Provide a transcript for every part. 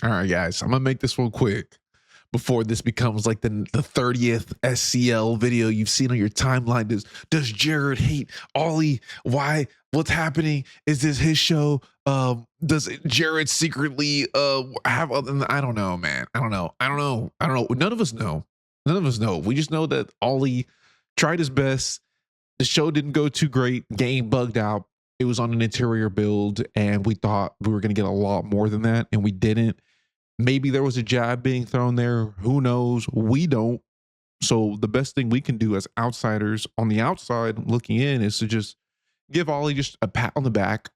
All right, guys, I'm gonna make this one quick before this becomes like the 30th SCL video you've seen on your timeline. Does Jared hate Ollie? Why? What's happening? Is this his show? Does Jared secretly have other? I don't know, man. I don't know. I don't know. I don't know. None of us know. None of us know. We just know that Ollie tried his best. The show didn't go too great. Game bugged out. It was on an interior build, and we thought we were going to get a lot more than that, and we didn't. Maybe there was a jab being thrown there. Who knows? We don't. So the best thing we can do as outsiders on the outside looking in is to just give Ollie just a pat on the back.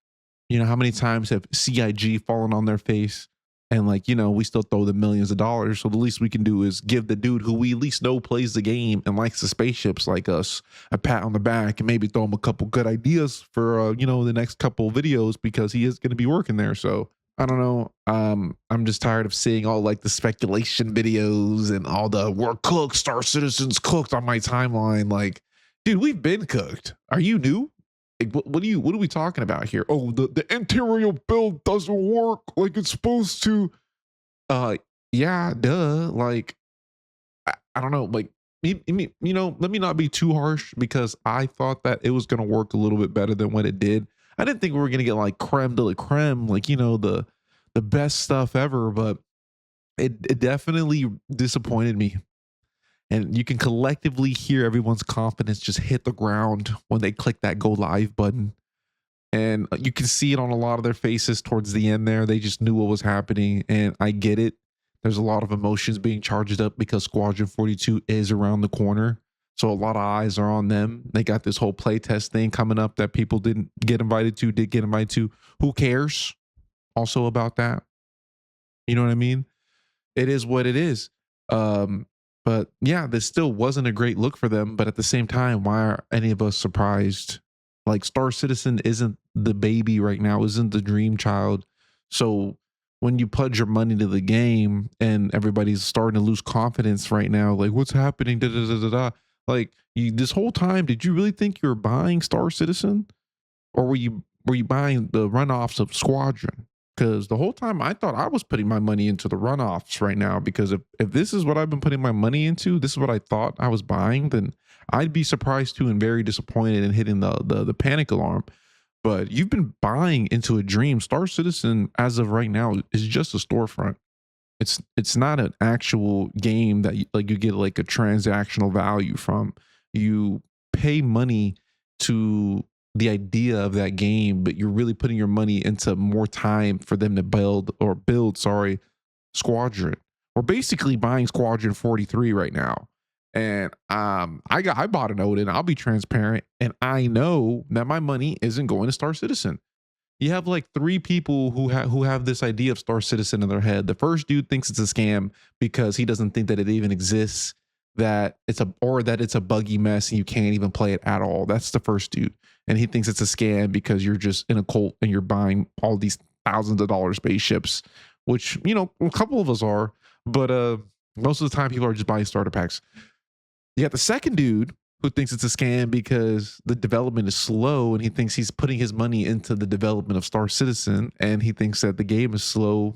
You know, how many times have CIG fallen on their face? And like, we still throw them millions of dollars. So the least we can do is give the dude who we at least know plays the game and likes the spaceships like us a pat on the back, and maybe throw him a couple good ideas for, the next couple of videos, because he is going to be working there. So I don't know. I'm just tired of seeing all like the speculation videos and all the "we're cooked, Star Citizens cooked" on my timeline. Like, dude, we've been cooked. Are you new? Like, what are we talking about here? Oh, the interior build doesn't work like it's supposed to. Yeah, duh. Like, I don't know. Like, let me not be too harsh, because I thought that it was gonna work a little bit better than what it did. I didn't think we were gonna get like creme de la creme, like the best stuff ever, but it definitely disappointed me. And you can collectively hear everyone's confidence just hit the ground when they click that go live button. And you can see it on a lot of their faces towards the end there. They just knew what was happening. And I get it. There's a lot of emotions being charged up because Squadron 42 is around the corner. So a lot of eyes are on them. They got this whole playtest thing coming up that people did get invited to. Who cares also about that? You know what I mean? It is what it is. But yeah, this still wasn't a great look for them. But at the same time, why are any of us surprised? Like, Star Citizen isn't the baby right now, isn't the dream child. So when you pledge your money to the game and everybody's starting to lose confidence right now, like, what's happening? Da, da, da, da, da. Like, this whole time, did you really think you were buying Star Citizen, or were you buying the runoffs of Squadron? Because the whole time I thought I was putting my money into the runoffs right now. Because if this is what I've been putting my money into, this is what I thought I was buying, then I'd be surprised too, and very disappointed and hitting the panic alarm. But you've been buying into a dream. Star Citizen, as of right now, is just a storefront. It's not an actual game that you get like a transactional value from. You pay money to the idea of that game, but you're really putting your money into more time for them to build, sorry, Squadron. We're basically buying Squadron 43 right now. And I bought a note, and I'll be transparent, and I know that my money isn't going to Star Citizen. You have like three people who have this idea of Star Citizen in their head. The first dude thinks it's a scam because he doesn't think that it even exists, that it's a buggy mess and you can't even play it at all. That's the first dude. And he thinks it's a scam because you're just in a cult and you're buying all these thousands of dollar spaceships, which, a couple of us are, but most of the time people are just buying starter packs. You got the second dude who thinks it's a scam because the development is slow, and he thinks he's putting his money into the development of Star Citizen, and he thinks that the game is slow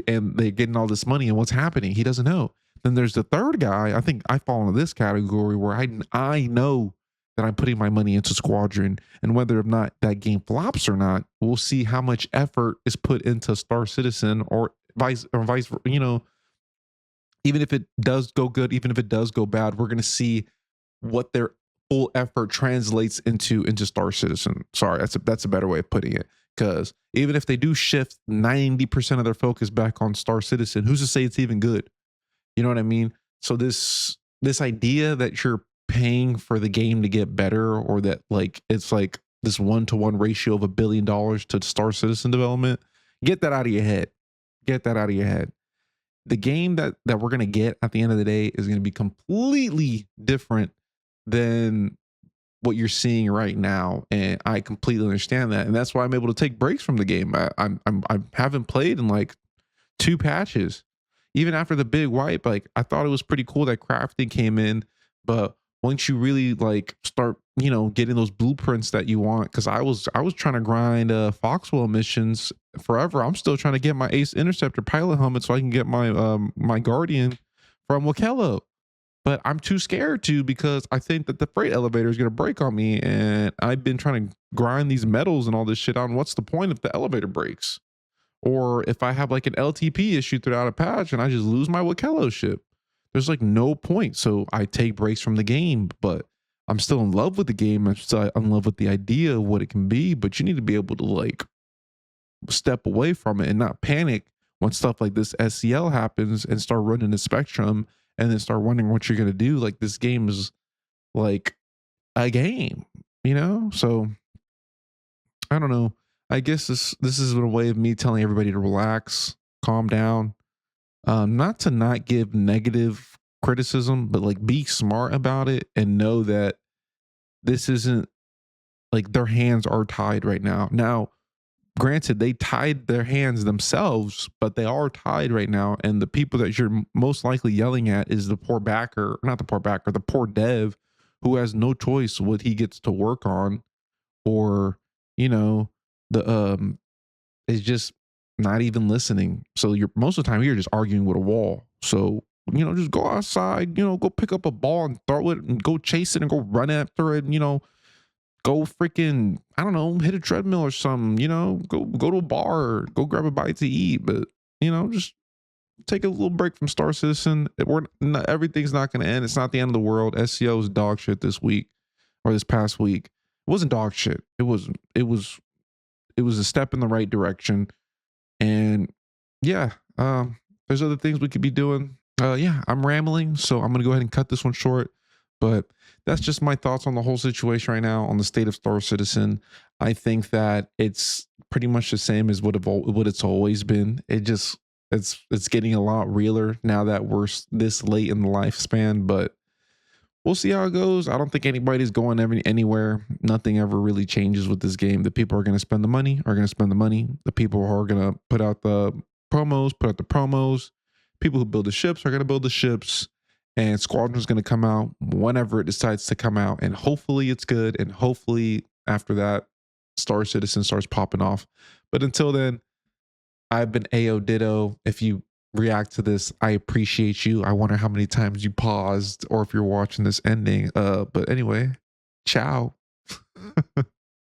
and they're getting all this money, and what's happening, he doesn't know. Then there's the third guy. I think I fall into this category where I know that I'm putting my money into Squadron, and whether or not that game flops or not, we'll see how much effort is put into Star Citizen, or vice, even if it does go good, even if it does go bad, we're going to see what their full effort translates into Star Citizen. Sorry, that's a better way of putting it. Because even if they do shift 90% of their focus back on Star Citizen, who's to say it's even good? You know what I mean? So this idea that you're paying for the game to get better, or that like it's like this 1-to-1 ratio of $1 billion to Star Citizen development, get that out of your head. Get that out of your head. The game that we're going to get at the end of the day is going to be completely different than what you're seeing right now, and I completely understand that, and that's why I'm able to take breaks from the game. I haven't played in like 2 patches, even after the big wipe. Like, I thought it was pretty cool that crafting came in, but once you really like start getting those blueprints that you want. Because I was trying to grind Foxwell missions forever. I'm still trying to get my Ace Interceptor pilot helmet so I can get my Guardian from Wakello. But I'm too scared to, because I think that the freight elevator is going to break on me, and I've been trying to grind these metals and all this shit on. What's the point if the elevator breaks? Or if I have like an LTP issue throughout a patch and I just lose my Wakello ship? There's like no point. So I take breaks from the game, but I'm still in love with the game. I'm still in love with the idea of what it can be, but you need to be able to like step away from it and not panic when stuff like this SCL happens and start running the spectrum and then start wondering what you're going to do. Like, this game is like a game. So I don't know. I guess this is a way of me telling everybody to relax, calm down, not to not give negative criticism, but like be smart about it and know that this isn't like their hands are tied right now. Now, granted, they tied their hands themselves, but they are tied right now. And the people that you're most likely yelling at is the poor backer, not the poor backer, the poor dev who has no choice what he gets to work on, or, you know, the is just not even listening. So you're most of the time you're just arguing with a wall. So, just go outside, go pick up a ball and throw it and go chase it and go run after it, go freaking, I don't know, hit a treadmill or something, go to a bar, or go grab a bite to eat. But, just take a little break from Star Citizen. Everything's not going to end. It's not the end of the world. SCO was dog shit this week, or this past week. It wasn't dog shit. It was a step in the right direction. And yeah, there's other things we could be doing. Yeah, I'm rambling, so I'm gonna go ahead and cut this one short. But that's just my thoughts on the whole situation right now, on the state of Star Citizen. I think that it's pretty much the same as what it's always been. It's getting a lot realer now that we're this late in the lifespan. But we'll see how it goes. I don't think anybody's going anywhere. Nothing ever really changes with this game. The people who are going to spend the money are going to spend the money. The people who are going to put out the promos. People who build the ships are going to build the ships. And Squadron's going to come out whenever it decides to come out. And hopefully it's good. And hopefully after that, Star Citizen starts popping off. But until then, I've been AO Ditto. If you react to this, I appreciate you. I wonder how many times you paused, or if you're watching this ending. But anyway, ciao.